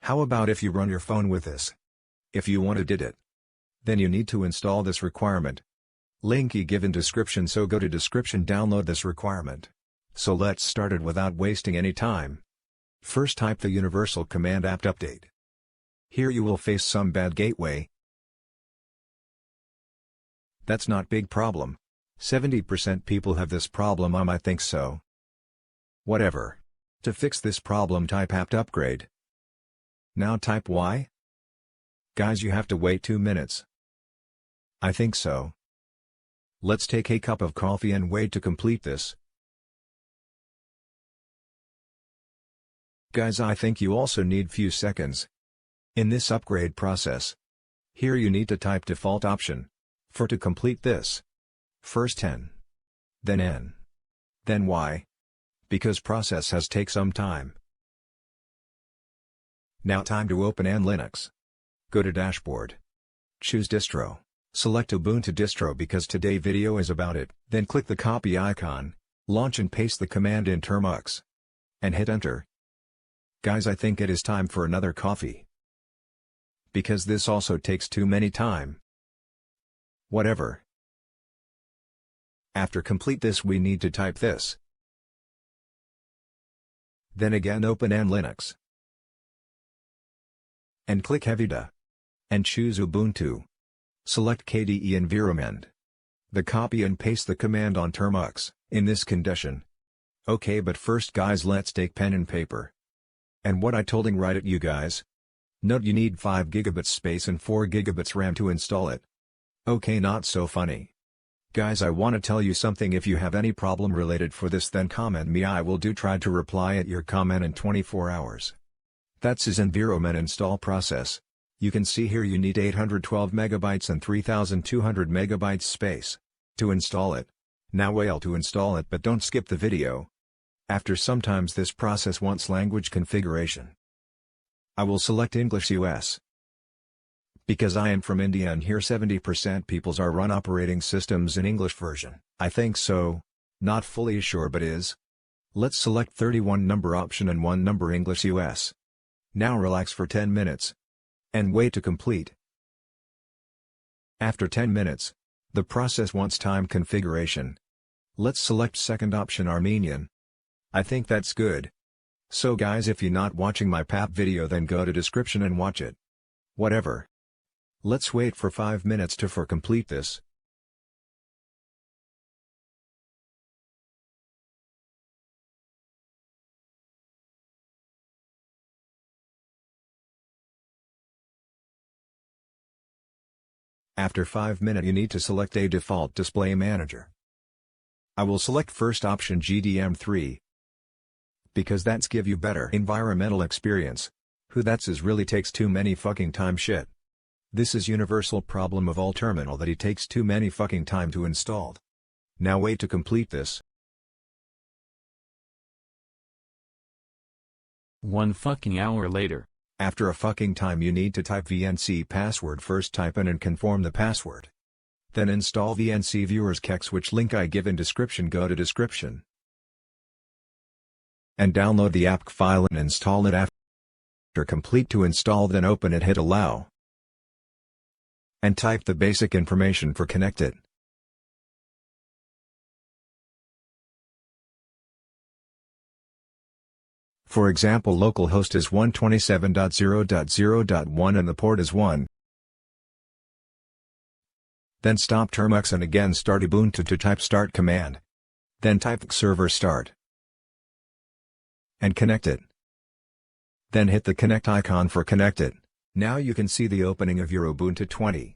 How about if you run your phone with this? If you want to did it, then you need to install this requirement. Link you give in description, so go to description, download this requirement. So let's start it without wasting any time. First type the universal command apt update. Here you will face some bad gateway. That's not big problem. 70% people have this problem. I think so. Whatever. To fix this problem, type apt upgrade. Now type why? Guys, you have to wait 2 minutes. I think so. Let's take a cup of coffee and wait to complete this. Guys, I think you also need few seconds. In this upgrade process, here you need to type default option. For to complete this, first 10, then N, then Y, because process has take some time. Now time to open N Linux. Go to dashboard. Choose distro. Select Ubuntu distro because today video is about it. Then click the copy icon, launch and paste the command in Termux. And hit enter. Guys, I think it is time for another coffee. Because this also takes too many time. Whatever. After complete this, we need to type this. Then again open N Linux. And click Heavy-Da. And choose Ubuntu. Select KDE environment. The copy and paste the command on Termux, in this condition. Okay, but first guys, let's take pen and paper. And what I told write it you guys. Note you need 5 GB space and 4 GB RAM to install it. Okay, not so funny. Guys, I want to tell you something. If you have any problem related for this, then comment me. I will try to reply at your comment in 24 hours. That's his environment install process. You can see here you need 812 MB and 3200 MB space to install it. Now wait to install it, but don't skip the video. After sometimes this process wants language configuration. I will select English US. Because I am from India and here 70% peoples are run operating systems in English version. I think so. Not fully sure but is. Let's select 31 number option and 1 number English US. Now relax for 10 minutes. And wait to complete. After 10 minutes, the process wants time configuration. Let's select second option Armenian. I think that's good. So guys, if you're not watching my PAP video, then go to description and watch it. Whatever. Let's wait for 5 minutes for complete this. After 5 minutes you need to select a default display manager. I will select first option GDM3. Because that's give you better environmental experience. Who that's is really takes too many fucking time shit. This is universal problem of all terminal that it takes too many fucking time to install. Now wait to complete this. 1 fucking hour later. After a fucking time you need to type VNC password. First type in and confirm the password. Then install VNC viewers kex, which link I give in description. Go to description. And download the app file and install it. After complete to install, then open it, hit allow. And type the basic information for connect it. For example, localhost is 127.0.0.1 and the port is 1. Then stop Termux and again start Ubuntu to type start command. Then type server start. And connect it. Then hit the connect icon for connect it. Now you can see the opening of your Ubuntu 20.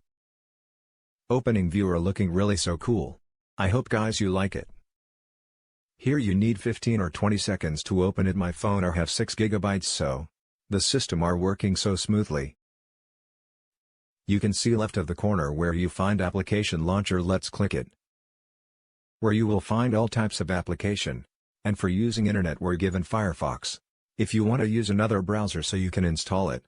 Opening viewer looking really so cool. I hope guys you like it. Here you need 15 or 20 seconds to open it. My phone are have 6 GB, so the system are working so smoothly. You can see left of the corner where you find application launcher. Let's click it. Where you will find all types of application. And for using internet we're given Firefox. If you want to use another browser so you can install it.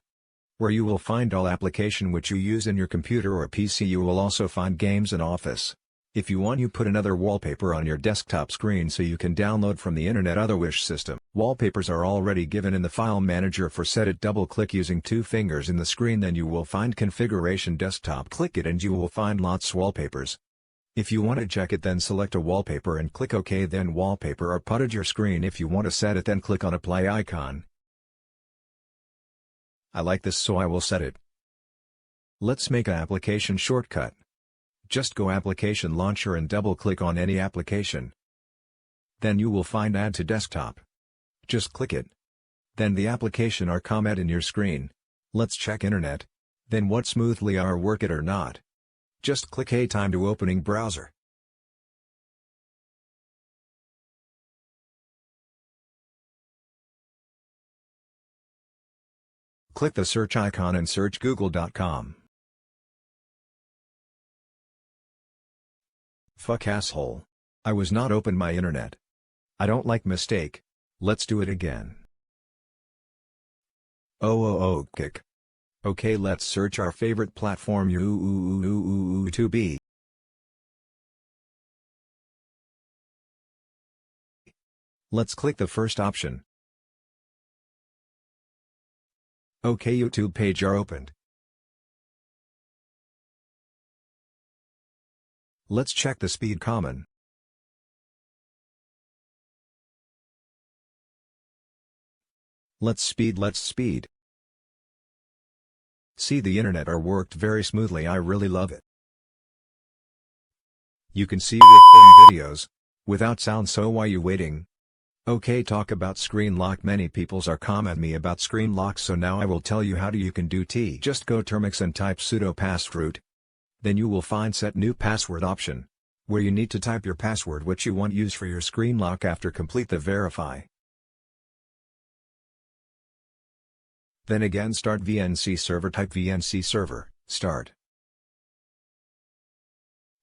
Where you will find all application which you use in your computer or PC. You will also find games and Office. If you want, you put another wallpaper on your desktop screen so you can download from the internet other wish system. Wallpapers are already given in the file manager for set it. Double click using 2 fingers in the screen, then you will find configuration desktop. Click it and you will find lots wallpapers. If you want to check it, then select a wallpaper and click OK, then wallpaper are put at your screen. If you want to set it, then click on apply icon. I like this, so I will set it. Let's make an application shortcut. Just go application launcher and double click on any application. Then you will find add to desktop. Just click it. Then the application are comment in your screen. Let's check internet. Then what smoothly are work it or not. Just click a time to opening browser. Click the search icon and search google.com. Fuck asshole. I was not open my internet. I don't like mistake. Let's do it again. Kick. Okay, let's search our favorite platform YouTube. Let's click the first option. Okay, YouTube page are opened. Let's check the speed common. Let's speed. See, the internet are worked very smoothly. I really love it. You can see recording videos without sound, so why you waiting? Okay, talk about screen lock. Many peoples are comment me about screen lock, so now I will tell you how you can do t. Just go Termux and type sudo passroot. Then you will find set new password option, where you need to type your password which you want use for your screen lock. After complete the verify. Then again start VNC server, type VNC server, start.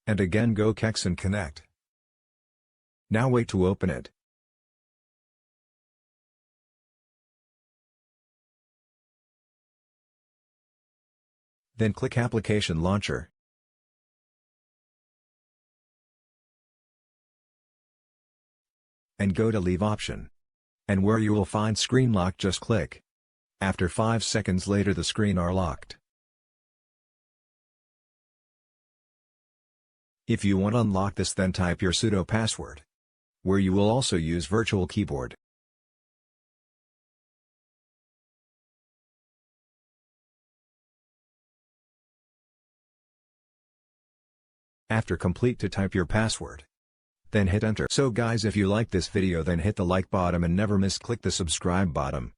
And again go kex and connect. Now wait to open it. Then click application launcher. And go to leave option. And where you will find screen lock, just click. After 5 seconds later the screen are locked. If you want to unlock this, then type your sudo password, where you will also use virtual keyboard. After complete to type your password. Then hit enter. So guys, if you like this video, then hit the like button and never miss click the subscribe button.